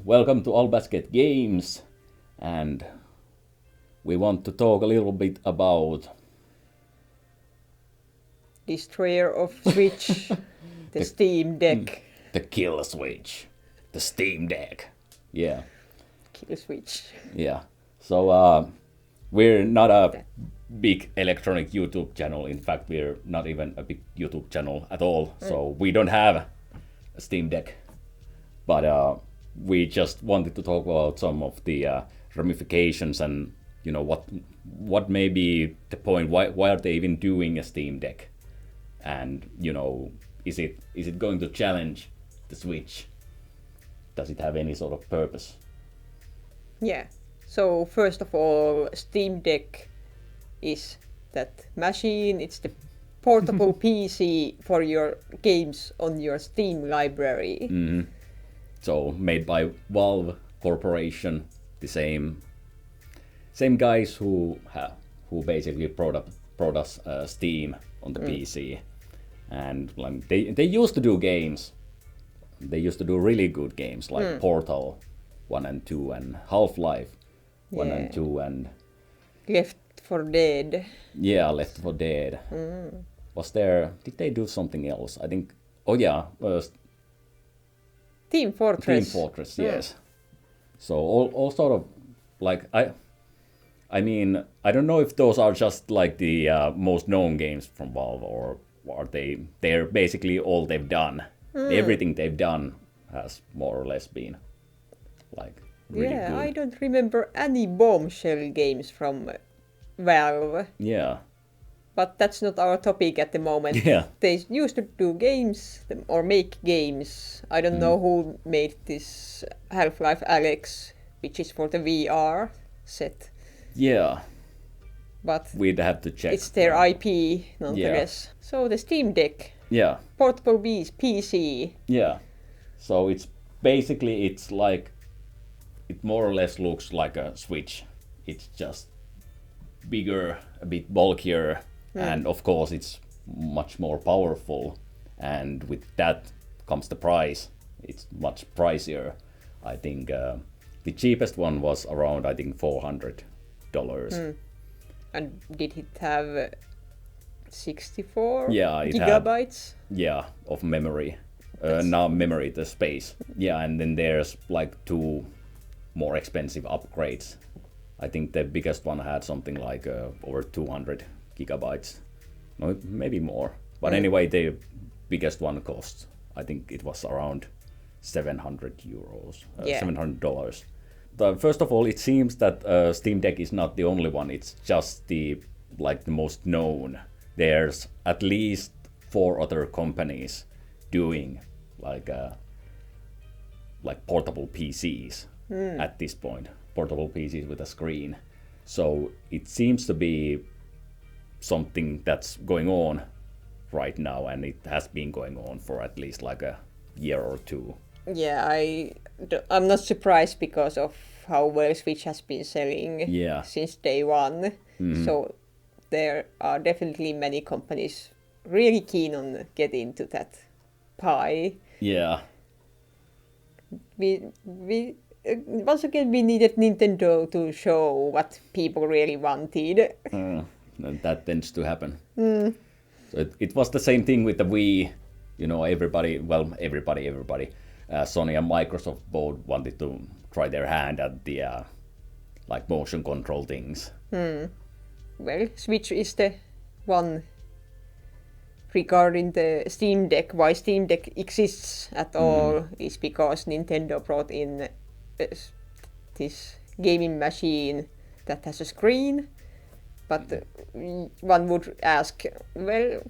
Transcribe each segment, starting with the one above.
welcome to All Basket Games, and we want to talk a little bit about Destroyer of Switch, the Steam Deck. the kill switch, the Steam Deck. Yeah, Kill Switch. yeah. So we're not a big electronic YouTube channel. In fact, we're not even a big YouTube channel at all. So we don't have a Steam Deck, but we just wanted to talk about some of the ramifications and what may be the point. Why are they even doing a Steam Deck? And is it going to challenge the Switch? Does it have any sort of purpose? Yeah. So first of all, Steam Deck is that machine. It's the portable PC for your games on your Steam library. So made by Valve Corporation, the same guys who basically brought us Steam on the PC, and like, they used to do games. They used to do really good games like Portal 1 and 2 and Half-Life 1 and 2 and Left 4 Dead. yeah, Left 4 Dead. Did they do something else? I think. Oh yeah, Team Fortress. Team Fortress, yes. So all sort of like I mean I don't know if those are just like the most known games from Valve, or are they're basically all they've done. Everything they've done has more or less been like really good. I don't remember any Bombshell games from Valve. Yeah. But that's not our topic at the moment. Yeah. They used to do games or make games. I don't know who made this Half-Life Alyx, which is for the VR set. Yeah. But We'd have to check. it's their IP nonetheless. So the Steam Deck, Yeah. portable PC. Yeah. So it's like it more or less looks like a Switch. It's just bigger, a bit bulkier, and of course it's much more powerful. And with that comes the price. It's much pricier. I think the cheapest one was around $400. And did it have 64 Yeah, it had- gigabytes? Yeah, of memory. Now memory, the space. Yeah, and then there's like two more expensive upgrades. I think the biggest one had something like over 200 gigabytes. No, maybe more. But anyway, the biggest one costs, I think it was around 700 euros, Yeah. $700. First of all, it seems that Steam Deck is not the only one. It's just the most known. There's at least 4 other companies doing like portable PCs at this point. Portable PCs with a screen. So it seems to be something that's going on right now, and it has been going on for at least like a year or two. Yeah, I'm not surprised because of how well Switch has been selling Yeah. since day one. So there are definitely many companies really keen on getting to that pie. Yeah. We once again we needed Nintendo to show what people really wanted. And that tends to happen. So it was the same thing with the Wii. Everybody, Sony and Microsoft both wanted to try their hand at the motion control things. Well, Switch is the one regarding the Steam Deck. Why Steam Deck exists at all is because Nintendo brought in this gaming machine that has a screen. But one would ask, well,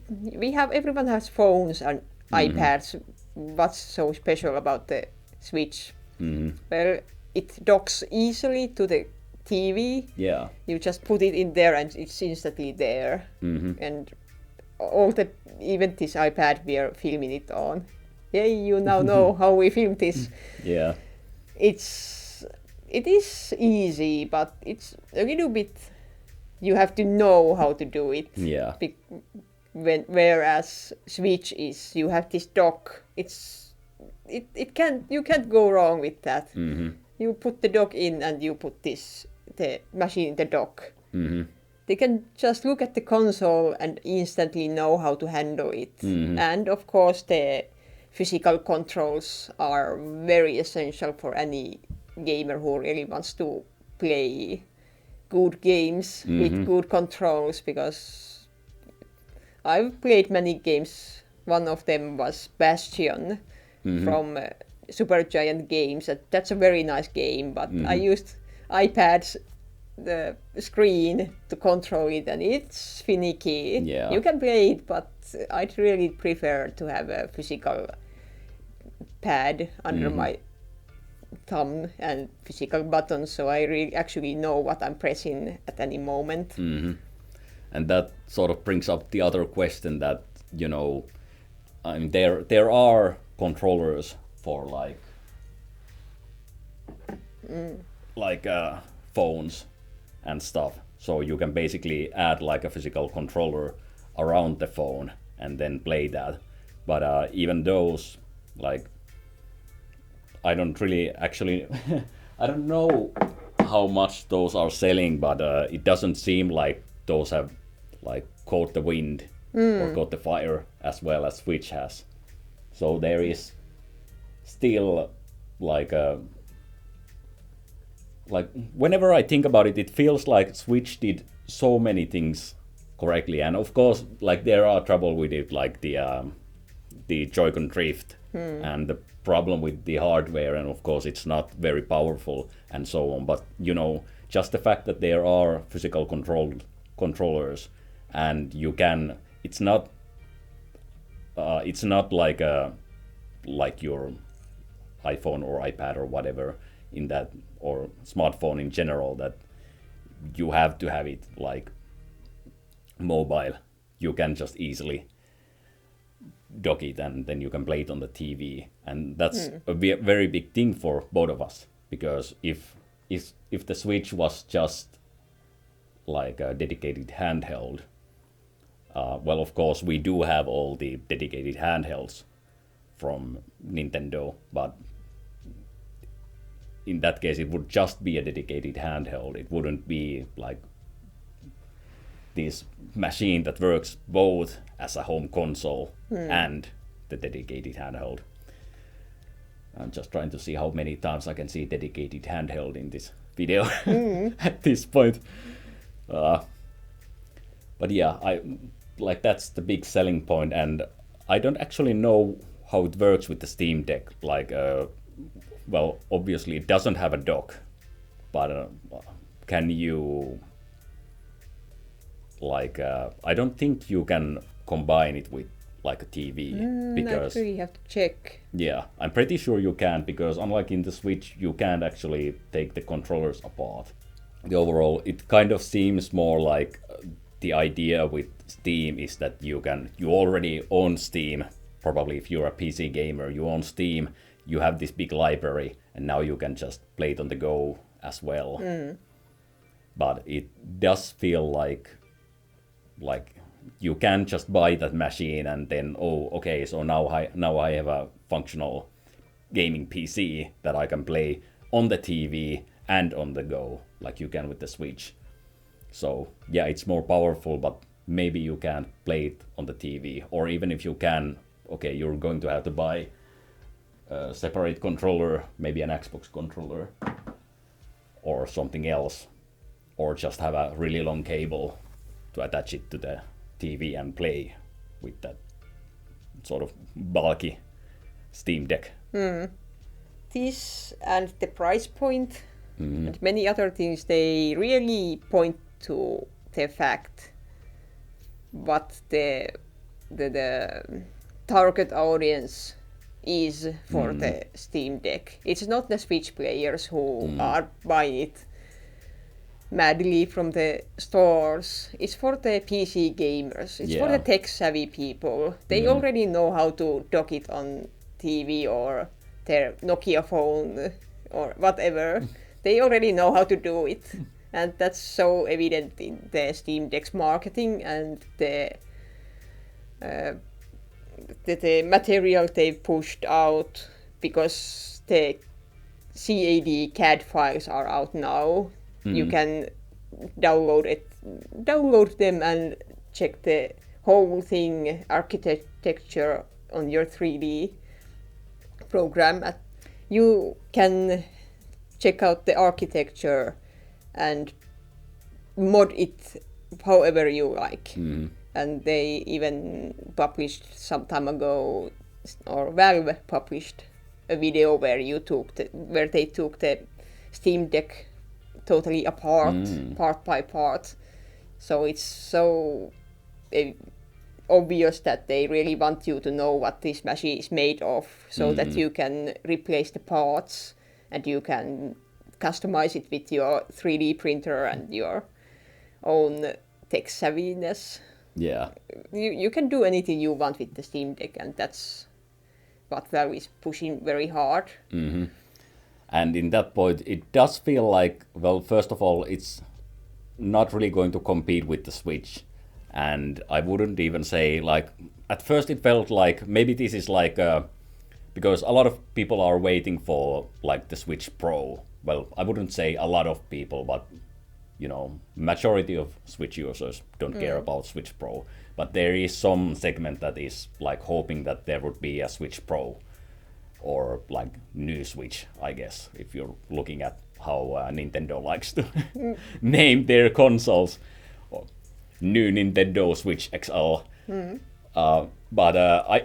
everyone has phones and iPads. What's so special about the Switch? Well, it docks easily to the TV. Yeah. You just put it in there and it's instantly there. And even this iPad we are filming it on. Yay, you now know how we filmed this. Yeah. It is easy, but it's a little bit. You have to know how to do it. Yeah. Whereas Switch is, you have this dock. It's you can't go wrong with that. Mm-hmm. You put the dock in and you put the machine in the dock. Mm-hmm. They can just look at the console and instantly know how to handle it. Mm-hmm. And of course, the physical controls are very essential for any gamer who really wants to play good games with good controls, because I've played many games. One of them was Bastion from Supergiant Games. That's a very nice game, but I used iPad's the screen to control it, and it's finicky. Yeah. You can play it, but I'd really prefer to have a physical pad under my thumb and physical buttons, so I really actually know what I'm pressing at any moment. And that sort of brings up the other question that, I mean, there are controllers for phones and stuff. So you can basically add like a physical controller around the phone and then play that. But even those, like, I don't really actually, I don't know how much those are selling, but it doesn't seem like those have like caught the wind or caught the fire as well as Switch has. So there is still like whenever I think about it, it feels like Switch did so many things correctly, and of course, like there are trouble with it, like the Joy-Con drift and the problem with the hardware, and of course it's not very powerful and so on. But just the fact that there are physical controllers, and you can, it's not like your iPhone or iPad or whatever in that, or smartphone in general, that you have to have it like mobile. You can just easily dock it and then you can play it on the TV, and that's a very big thing for both of us, because if the Switch was just like a dedicated handheld, well, of course we do have all the dedicated handhelds from Nintendo, but in that case it would just be a dedicated handheld. It wouldn't be like this machine that works both as a home console and the dedicated handheld. I'm just trying to see how many times I can see dedicated handheld in this video at this point. But yeah, that's the big selling point, and I don't actually know how it works with the Steam Deck. Well, obviously it doesn't have a dock, but can you, I don't think you can combine it with like a TV, because I really have to check. Yeah, I'm pretty sure you can, because unlike in the Switch, you can't actually take the controllers apart. The overall, it kind of seems more like the idea with Steam is that you already own Steam. Probably if you're a PC gamer, you own Steam, you have this big library, and now you can just play it on the go as well. But it does feel like you can just buy that machine and then, okay, so now I have a functional gaming PC that I can play on the TV and on the go, like you can with the Switch. So yeah, it's more powerful, but maybe you can't play it on the TV. Or even if you can, okay, you're going to have to buy a separate controller, maybe an Xbox controller or something else, or just have a really long cable to attach it to the TV and play with that sort of bulky Steam Deck. This and the price point and many other things, they really point to the fact what the target audience is for the Steam Deck. It's not the Switch players who are buying it madly from the stores. It's for the PC gamers. It's for the tech-savvy people. They already know how to dock it on TV or their Nokia phone or whatever. They already know how to do it. And that's so evident in the Steam Deck's marketing and the the material they pushed out, because the CAD files are out now. You can download them and check the whole thing, architecture on your 3D program. You can check out the architecture and mod it however you like. And they even published some time ago, or Valve published a video where they took the Steam Deck totally apart, part by part. So it's so obvious that they really want you to know what this machine is made of, so that you can replace the parts and you can customize it with your 3D printer and your own tech savviness. Yeah. You can do anything you want with the Steam Deck, and that's what Valve is pushing very hard. And in that point, it does feel like, well, first of all, it's not really going to compete with the Switch. And I wouldn't even say, like, at first it felt like maybe this is like, because a lot of people are waiting for, like, the Switch Pro. Well, I wouldn't say a lot of people, but, you know, majority of Switch users don't care about Switch Pro. But there is some segment that is, like, hoping that there would be a Switch Pro. Or like new Switch, I guess, if you're looking at how Nintendo likes to name their consoles. Or new Nintendo Switch XL. But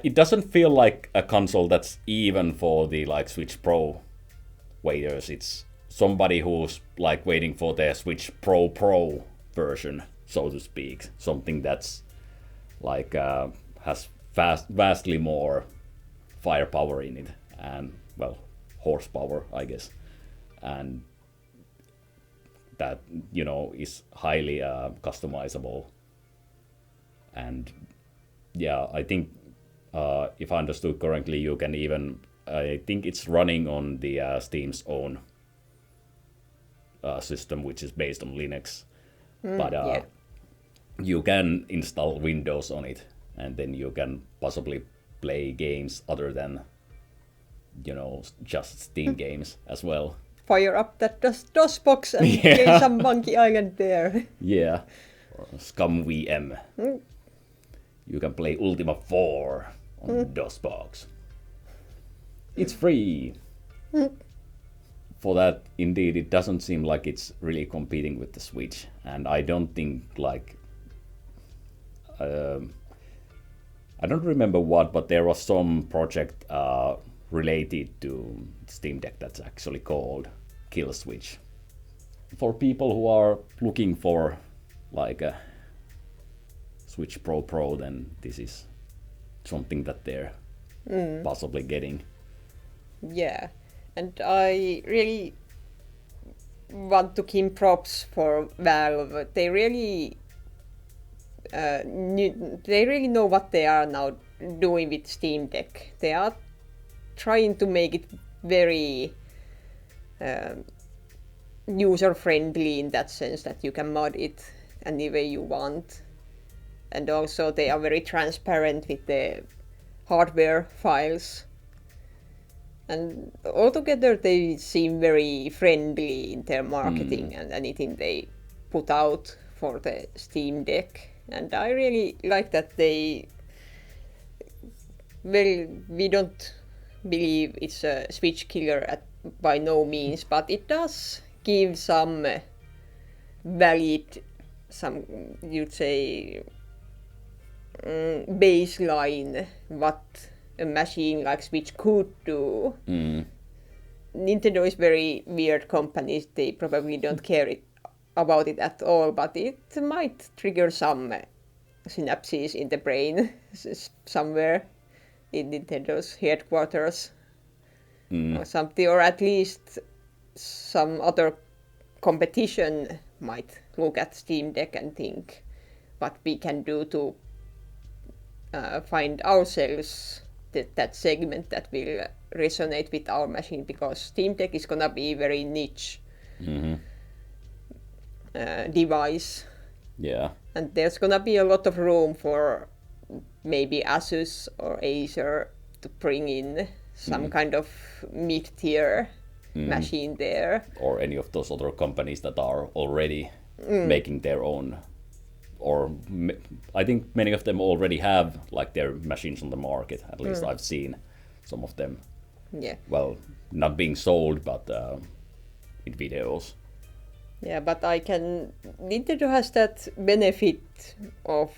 it doesn't feel like a console that's even for the like Switch Pro waiters. It's somebody who's like waiting for their Switch Pro version, so to speak. Something that's like has vastly more firepower in it, and well, horsepower, I guess, and that, you know, is highly customizable. And yeah, I think if I understood correctly, you can even, I think it's running on the Steam's own system, which is based on Linux, but you can install Windows on it, and then you can possibly play games other than, you know, just Steam games as well. Fire up that DOSBox and play some Monkey Island there. Yeah, or Scum VM. You can play Ultima 4 on DOSBox. It's free. For that, indeed, it doesn't seem like it's really competing with the Switch, and I don't think like I don't remember what, but there was some project related to Steam Deck that's actually called Kill Switch. For people who are looking for like a Switch Pro, then this is something that they're possibly getting. Yeah, and I really want to give props for Valve. They really know what they are now doing with Steam Deck. They are trying to make it very user-friendly in that sense, that you can mod it any way you want. And also they are very transparent with the hardware files. And altogether they seem very friendly in their marketing and anything they put out for the Steam Deck. And I really like that they, well, we don't believe it's a Switch killer by no means, but it does give some valid, some, you'd say, baseline what a machine like Switch could do. Nintendo is very weird company. They probably don't care about it at all, but it might trigger some synapses in the brain somewhere in Nintendo's headquarters or something, or at least some other competition might look at Steam Deck and think what we can do to find ourselves that segment that will resonate with our machine, because Steam Deck is gonna be very niche device. Yeah. And there's gonna be a lot of room for maybe Asus or Acer to bring in some kind of mid-tier machine there. Or any of those other companies that are already making their own, or I think many of them already have like their machines on the market. At least I've seen some of them. Yeah. Well, not being sold, but in videos. Yeah, but Nintendo has that benefit of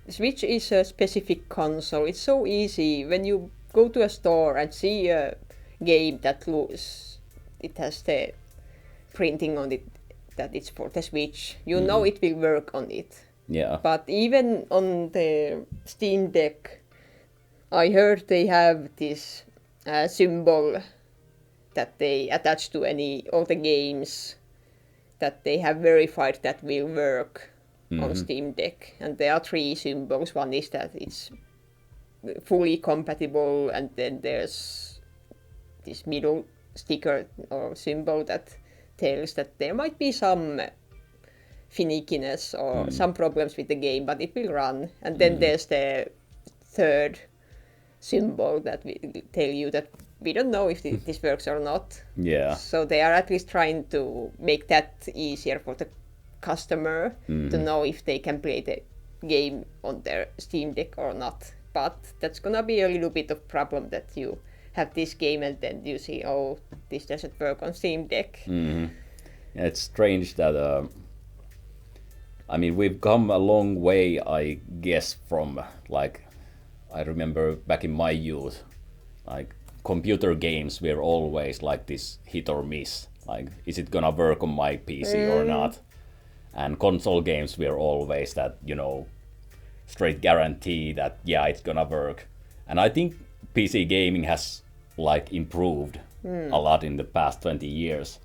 Switch is a specific console. It's so easy when you go to a store and see a game that it has the printing on it that it's for the Switch. You know it will work on it. Yeah. But even on the Steam Deck, I heard they have this symbol that they attach to all the games that they have verified that will work on Steam Deck. And there are 3 symbols. One is that it's fully compatible, and then there's this middle sticker or symbol that tells that there might be some finickiness or some problems with the game, but it will run. And then there's the 3rd symbol that will tell you that we don't know if this works or not. Yeah. So they are at least trying to make that easier for the customer to know if they can play the game on their Steam Deck or not. But that's gonna be a little bit of problem that you have this game and then you see, oh, this doesn't work on Steam Deck. Yeah, it's strange that I mean, we've come a long way, I guess, from like, I remember back in my youth, like computer games were always like this hit or miss. Like, is it gonna work on my PC or not? And console games were always that, straight guarantee that, yeah, it's gonna work. And I think PC gaming has like improved a lot in the past 20 years,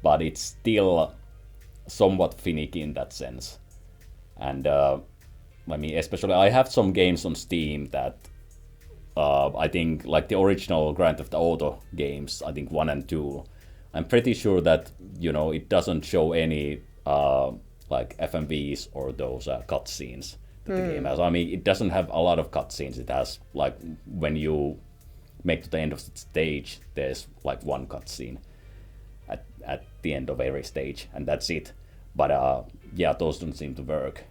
but it's still somewhat finicky in that sense. And I mean, especially I have some games on Steam that I think, like the original Grand Theft Auto games, I think 1 and 2, I'm pretty sure that, it doesn't show any like FMVs or those cutscenes that the game has. I mean, it doesn't have a lot of cutscenes. It has, like, when you make to the end of the stage, there's like one cutscene at the end of every stage, and that's it. But yeah, those don't seem to work.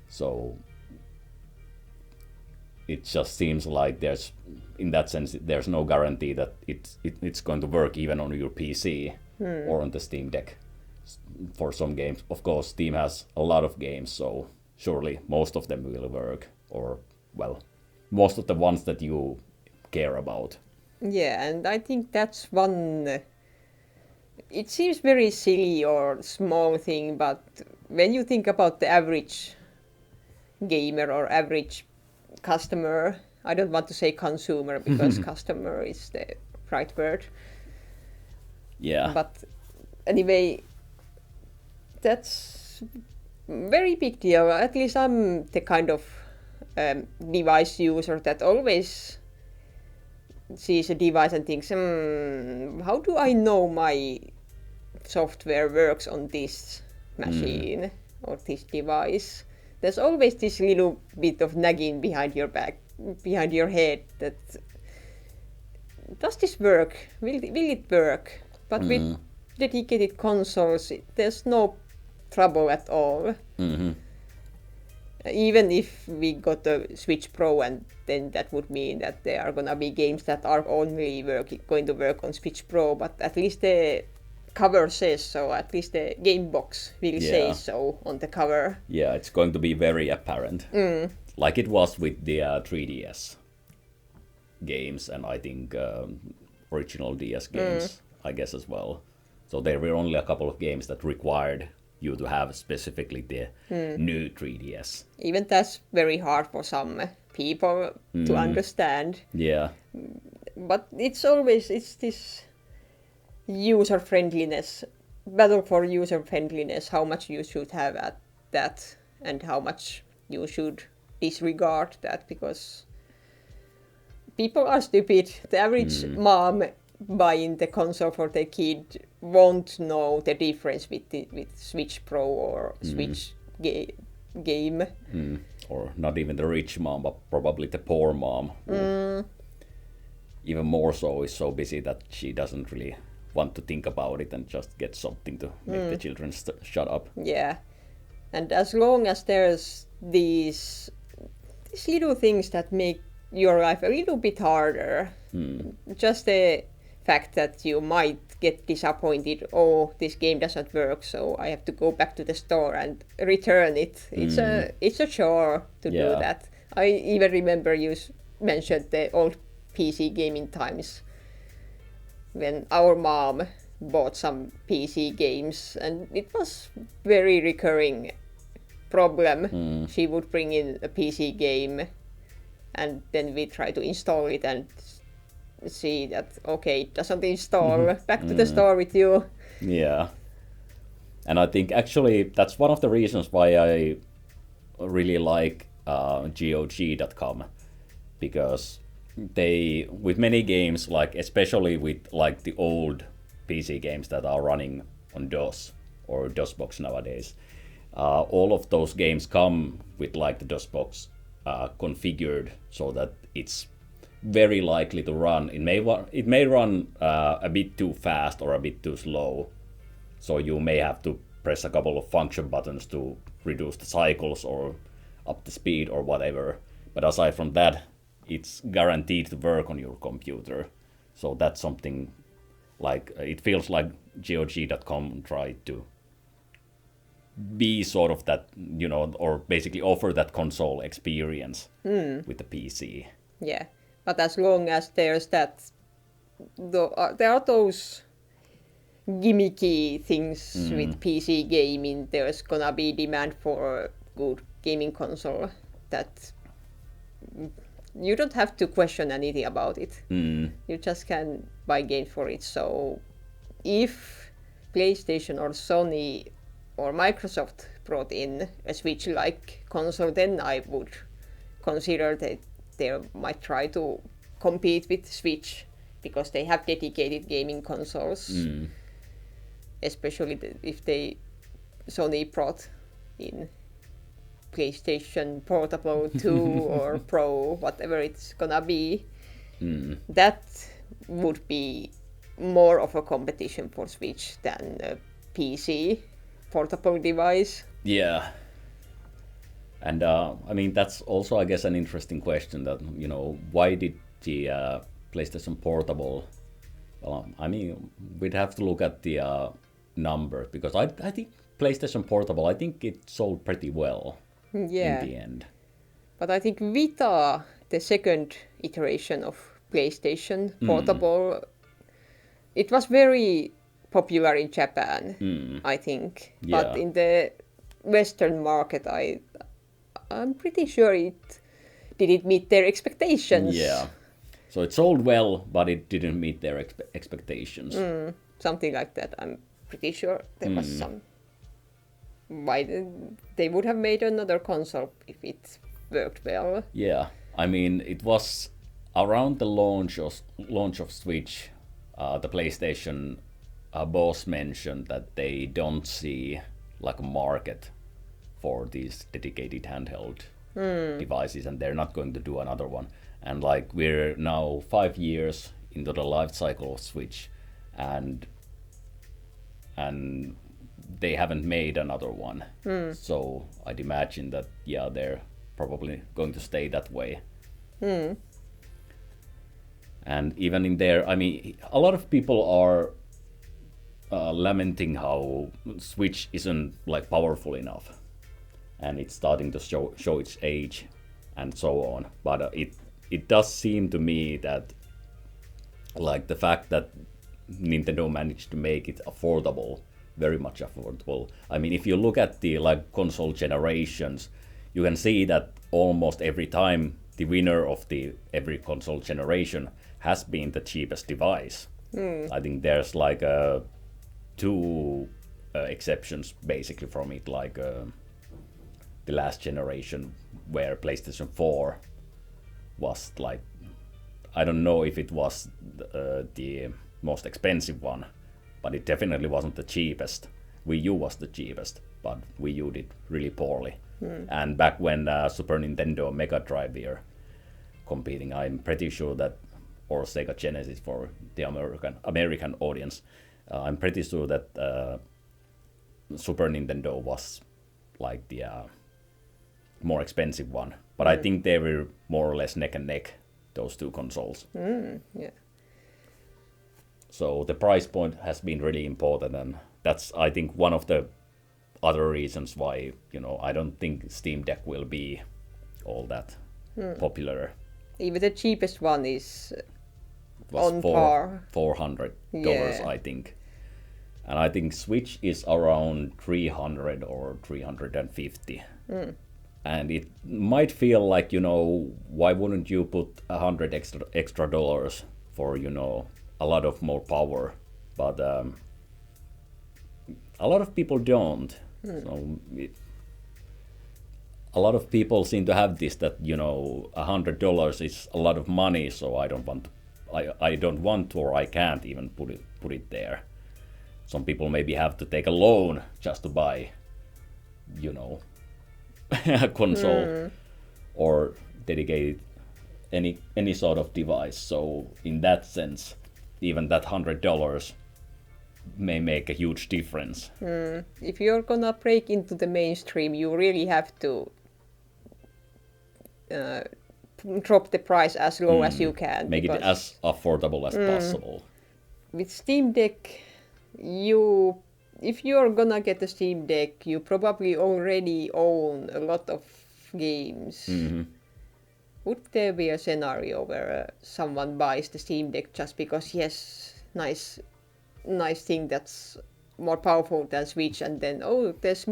So it just seems like in that sense, there's no guarantee that it's going to work even on your PC or on the Steam Deck for some games. Of course, Steam has a lot of games, so surely most of them will work, or, well, most of the ones that you care about. Yeah, and I think that's one... It seems very silly or small thing, but when you think about the average gamer or average customer, I don't want to say consumer because customer is the right word. Yeah. But anyway, that's very big deal. At least I'm the kind of device user that always sees a device and thinks, how do I know my software works on this machine or this device? There's always this little bit of nagging behind your back, behind your head, that does this work? Will it work? But with dedicated consoles, there's no trouble at all. Even if we got a Switch Pro, and then that would mean that there are gonna be games that are only going to work on Switch Pro, but at least the cover says so, at least the game box will say so on the cover. Yeah, it's going to be very apparent. Like it was with the 3DS games, and I think original DS games, I guess, as well. So there were only a couple of games that required you to have specifically the new 3DS. Even that's very hard for some people to understand. Yeah. But it's this user friendliness, battle for user friendliness, how much you should have at that and how much you should disregard that, because people are stupid. The average mom buying the console for their kid won't know the difference with Switch Pro or Switch game. or not even the rich mom, but probably the poor mom, who even more so is so busy that she doesn't really want to think about it and just get something to make the children shut up. Yeah. And as long as there's these little things that make your life a little bit harder, just the fact that you might get disappointed, oh, this game doesn't work, so I have to go back to the store and return it. It's a chore to do Yeah. that. I even remember you mentioned the old PC gaming times when our mom bought some PC games, and it was very recurring problem. She would bring in a PC game, and then we try to install it and see that, okay, it doesn't install. Back to the store with you. Yeah. And I think actually that's one of the reasons why I really like GOG.com, because they, with many games, like especially with like the old PC games that are running on DOS or DOSBox nowadays, all of those games come with like the DOSBox configured so that it's very likely to run. It may run a bit too fast or a bit too slow, so you may have to press a couple of function buttons to reduce the cycles or up the speed or whatever. But aside from that, it's guaranteed to work on your computer. So that's something like, it feels like GOG.com tried to be sort of that, you know, or basically offer that console experience with the PC. Yeah, but as long as there's that, there are those gimmicky things with PC gaming, there's gonna be demand for a good gaming console that you don't have to question anything about it. You just can buy games for it. So if PlayStation or Sony or Microsoft brought in a Switch-like console, then I would consider that they might try to compete with Switch, because they have dedicated gaming consoles. Especially if Sony brought in PlayStation Portable 2 or Pro, whatever it's gonna be, that would be more of a competition for Switch than a PC portable device. Yeah. And I mean, that's also, I guess, an interesting question that, you know, why did the PlayStation Portable, I mean, we'd have to look at the number, because I think PlayStation Portable, I think it sold pretty well in the end. But I think Vita, the second iteration of PlayStation Portable, it was very popular in Japan, I think. Yeah. But in the Western market, I'm pretty sure it didn't meet their expectations. Yeah. So it sold well, but it didn't meet their expectations. Something like that. I'm pretty sure there was some. Why they would have made another console if it worked well. Yeah, I mean, it was around the launch of Switch. The PlayStation boss mentioned that they don't see like a market for these dedicated handheld devices, and they're not going to do another one. And like, we're now 5 years into the life cycle of Switch, and they haven't made another one. So I'd imagine that, yeah, they're probably going to stay that way. And even in there, I mean, a lot of people are lamenting how Switch isn't like powerful enough, and it's starting to show its age and so on. But it does seem to me that, like, the fact that Nintendo managed to make it affordable, very much affordable. I mean, if you look at the like console generations, you can see that almost every time the winner of the every console generation has been the cheapest device. I think there's like two exceptions basically from it, like the last generation where PlayStation 4 was like, I don't know if it was the most expensive one, but it definitely wasn't the cheapest. Wii U was the cheapest, but Wii U did really poorly. And back when Super Nintendo Mega Drive were competing, I'm pretty sure that, or Sega Genesis for the American audience, I'm pretty sure that Super Nintendo was like the more expensive one. But I think they were more or less neck and neck, those two consoles. Yeah. So the price point has been really important, and that's, I think, one of the other reasons why, I don't think Steam Deck will be all that popular. Even the cheapest one is Was on par. $400, Yeah. I think. And I think Switch is around 300 or 350. And it might feel like, why wouldn't you put $100 extra dollars for, a lot of more power? But a lot of people don't. So a lot of people seem to have this that, $100 is a lot of money, so I don't want to, or I can't even put it there. Some people maybe have to take a loan just to buy, a console or dedicate any sort of device. So in that sense, even that $100 may make a huge difference. If you're gonna break into the mainstream, you really have to drop the price as low as you can. Make it as affordable as possible. With Steam Deck, if you're gonna get a Steam Deck, you probably already own a lot of games. Would there be a scenario where someone buys the Steam Deck just because, yes, nice thing that's more powerful than Switch, and then, there's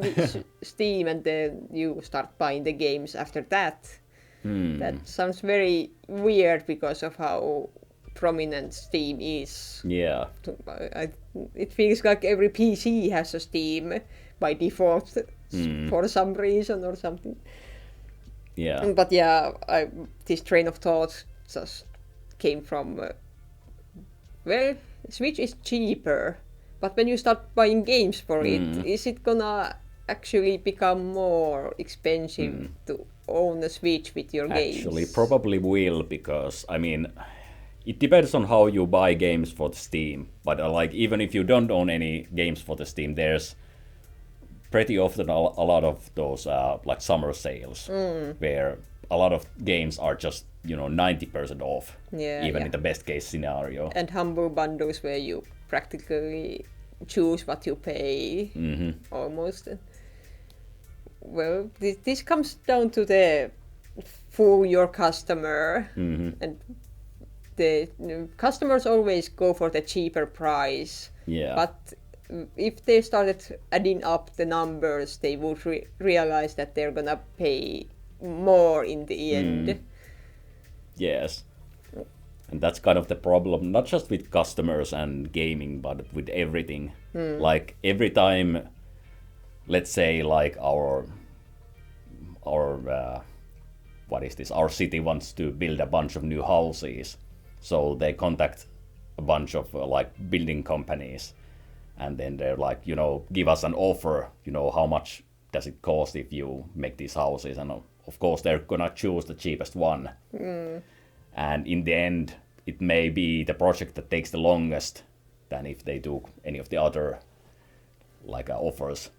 Steam, and then you start buying the games after that? That sounds very weird because of how prominent Steam is. Yeah. It feels like every PC has a Steam by default for some reason or something. Yeah. But yeah, this train of thought just came from, Switch is cheaper, but when you start buying games for it, is it gonna actually become more expensive to own a Switch with your games? Actually, probably will, because, it depends on how you buy games for the Steam. But even if you don't own any games for the Steam, there's pretty often a lot of those summer sales where a lot of games are just 90% off, even in the best case scenario. And humble bundles where you practically choose what you pay, almost. Well, this comes down to the fool your customer, and the customers always go for the cheaper price. Yeah. But if they started adding up the numbers, they would realize that they're gonna pay more in the end. Yes. And that's kind of the problem, not just with customers and gaming, but with everything. Like every time, let's say our our city wants to build a bunch of new houses, so they contact a bunch of building companies, and then they're like, give us an offer, how much does it cost if you make these houses, and of course they're gonna choose the cheapest one. And in the end, it may be the project that takes the longest than if they do any of the other offers.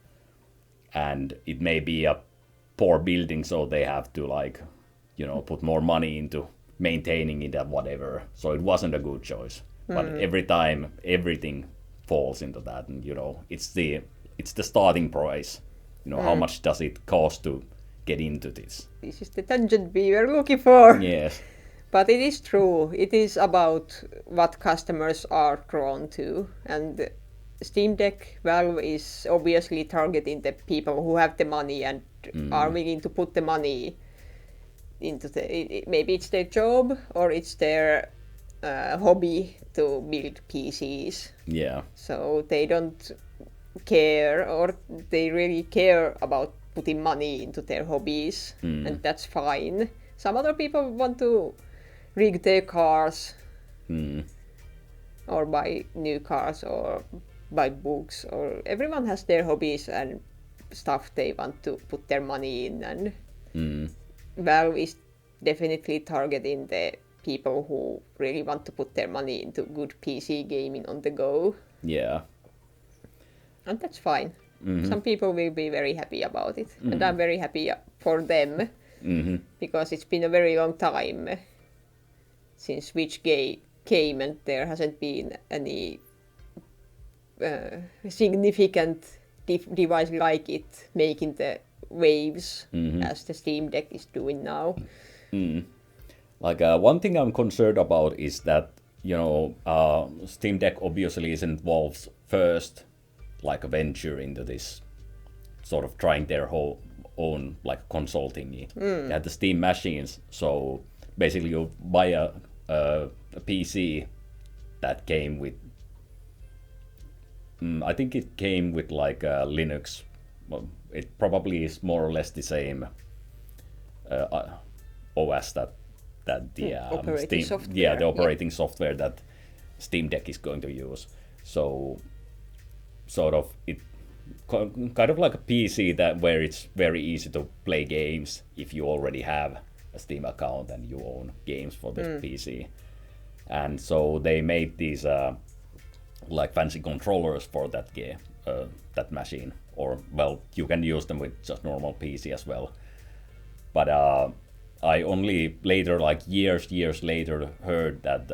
And it may be a poor building, so they have to put more money into maintaining it and whatever. So it wasn't a good choice. But every time everything falls into that, and it's the starting price. How much does it cost to get into this? This is the tangent we were looking for. Yes. But it is true. It is about what customers are drawn to. And Steam Deck, Valve is obviously targeting the people who have the money and are willing to put the money into maybe it's their job or it's their hobby to build PCs. Yeah. So they don't care, or they really care about putting money into their hobbies, and that's fine. Some other people want to rig their cars, or buy new cars, or buy books, or everyone has their hobbies, and stuff they want to put their money in, and Valve is definitely targeting the people who really want to put their money into good PC gaming on the go. Yeah. And that's fine. Some people will be very happy about it, and I'm very happy for them, because it's been a very long time since Switch came, and there hasn't been any significant device like it making the waves as the Steam Deck is doing now. Like one thing I'm concerned about is that, you know, Steam Deck obviously isn't Valve's first like a venture into this sort of trying their whole own like console thingy. They had the Steam machines, so basically you buy a PC that came with I think it came with like Linux. Well, it probably is more or less the same OS that the operating Steam, software, the operating software that Steam Deck is going to use. So sort of it kind of like a PC that where it's very easy to play games if you already have a Steam account and you own games for this PC. And so they made these like fancy controllers for that game, that machine. Or well, you can use them with just normal PC as well. But I only later, like years later, heard that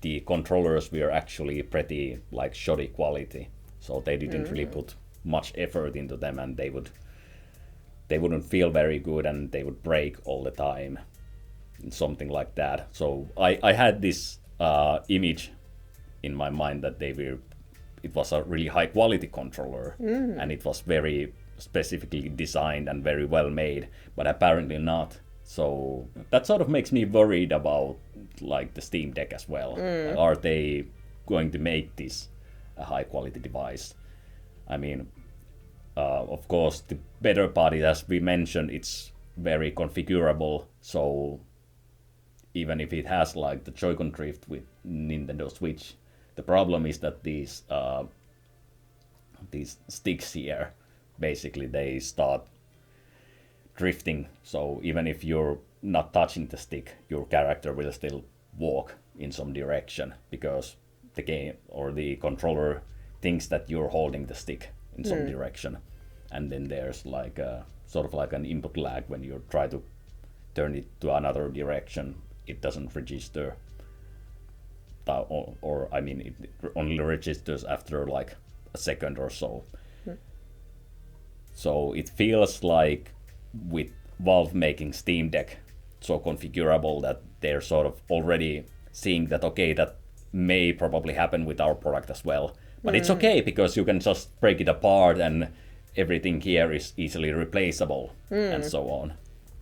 the controllers were actually pretty like shoddy quality. So they didn't really put much effort into them, and they wouldn't feel very good, and they would break all the time, something like that. So I had this image in my mind that it was a really high quality controller, and it was very specifically designed and very well made, but apparently not. So that sort of makes me worried about like the Steam Deck as well. Are they going to make this a high quality device? I mean, of course, the better part is, as we mentioned, it's very configurable. So even if it has like the Joy-Con drift with Nintendo Switch, the problem is that these sticks here, basically they start drifting. So even if you're not touching the stick, your character will still walk in some direction, because the game or the controller thinks that you're holding the stick in some direction. And then there's like a sort of like an input lag when you try to turn it to another direction. It doesn't register, or I mean, it only registers after like a second or so. So it feels like with Valve making Steam Deck so configurable that they're sort of already seeing that, okay, that may probably happen with our product as well. But it's okay, because you can just break it apart and everything here is easily replaceable and so on.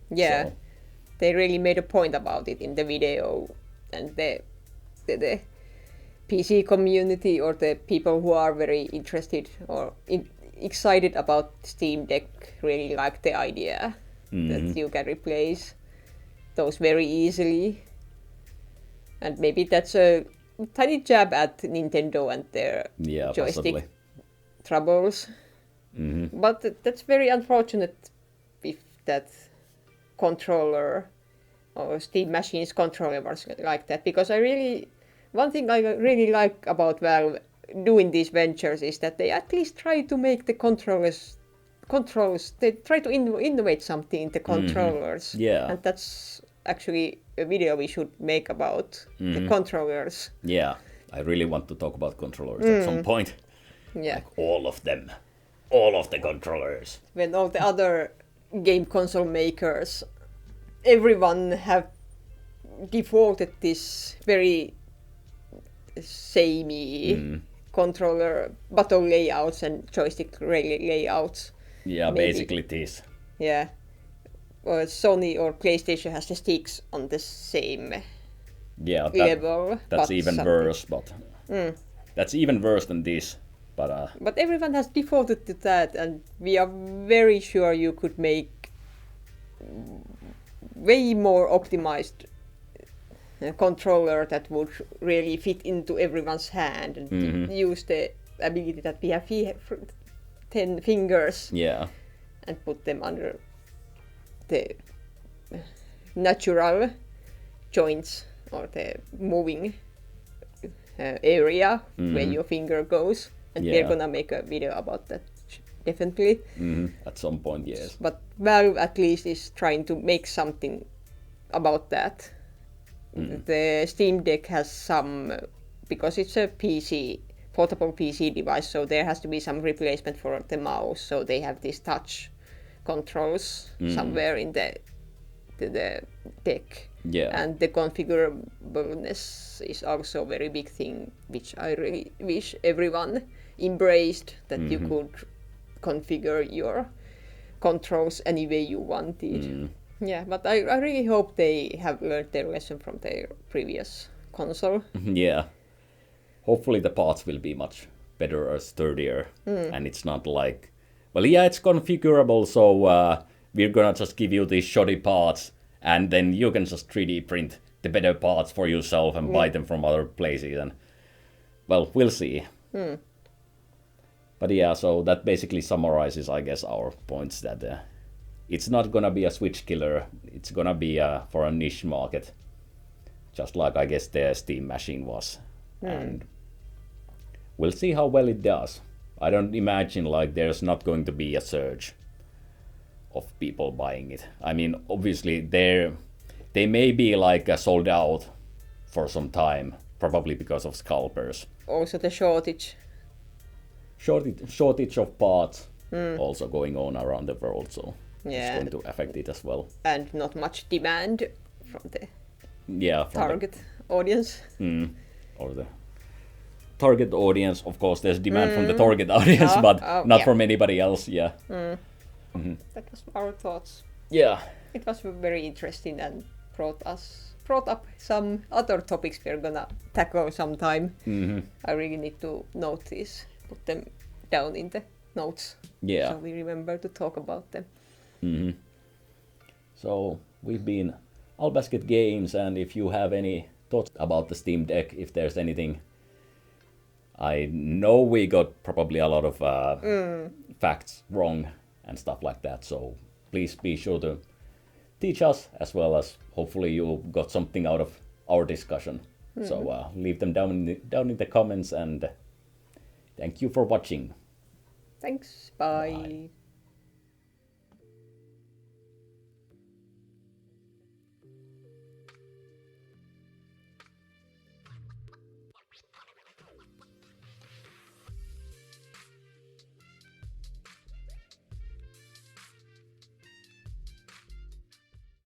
Yeah, So, they really made a point about it in the video, and the PC community, or the people who are very interested or excited about Steam Deck, really like the idea that you can replace those very easily. And maybe that's a tiny jab at Nintendo and their joystick possibly. troubles. But that's very unfortunate if that controller or Steam Machine's controller was like that, because one thing I really like about Valve doing these ventures is that they at least try to make the controls, they try to innovate something in the controllers. Yeah. And that's actually a video we should make about the controllers. Yeah, I really want to talk about controllers at some point. Yeah. Like all of them. All of the controllers. When all the other game console makers, everyone have defaulted this very samey controller button layouts and joystick layouts. Yeah, Maybe. basically this. Yeah. Or Sony or PlayStation has the sticks on the same Yeah, level. that's but even something- worse, but that's even worse than this. But But everyone has defaulted to that, and we are very sure you could make way more optimized controller that would really fit into everyone's hand and use the ability that we have 10 fingers Yeah. and put them under the natural joints or the moving area where your finger goes. And we're Yeah. gonna make a video about that, definitely. At some point, yes. But Valve at least is trying to make something about that. The Steam Deck has some, because it's a PC, portable PC device, so there has to be some replacement for the mouse. So they have these touch controls somewhere in the deck. Yeah. And the configurableness is also a very big thing, which I really wish everyone embraced, that you could configure your controls any way you wanted. Yeah, but I really hope they have learned their lesson from their previous console. Yeah. Hopefully the parts will be much better or sturdier. And it's not like, well, yeah, it's configurable, so we're gonna just give you these shoddy parts, and then you can just 3D print the better parts for yourself and buy them from other places. And, well, we'll see. But yeah, so that basically summarizes, I guess, our points that it's not gonna be a Switch killer. It's gonna be for a niche market, just like I guess the Steam machine was. And we'll see how well it does. I don't imagine like there's not going to be a surge of people buying it. I mean, obviously they may be like sold out for some time, probably because of scalpers. Also the shortage. Shortage of parts also going on around the world, so Yeah. it's going to affect it as well. And not much demand from the Yeah, from target audience. or the target audience. Of course, there's demand from the target audience, but not yeah. from anybody else. Yeah, That was our thoughts. yeah, It was very interesting and brought up some other topics we're gonna tackle sometime. I really need to note these, put them down in the notes, yeah. so we remember to talk about them. So we've been All Basket Games, and if you have any thoughts about the Steam Deck, if there's anything, I know we got probably a lot of facts wrong and stuff like that. So please be sure to teach us, as well as hopefully you got something out of our discussion. So leave them down in the comments, and thank you for watching. Thanks. Bye. Bye.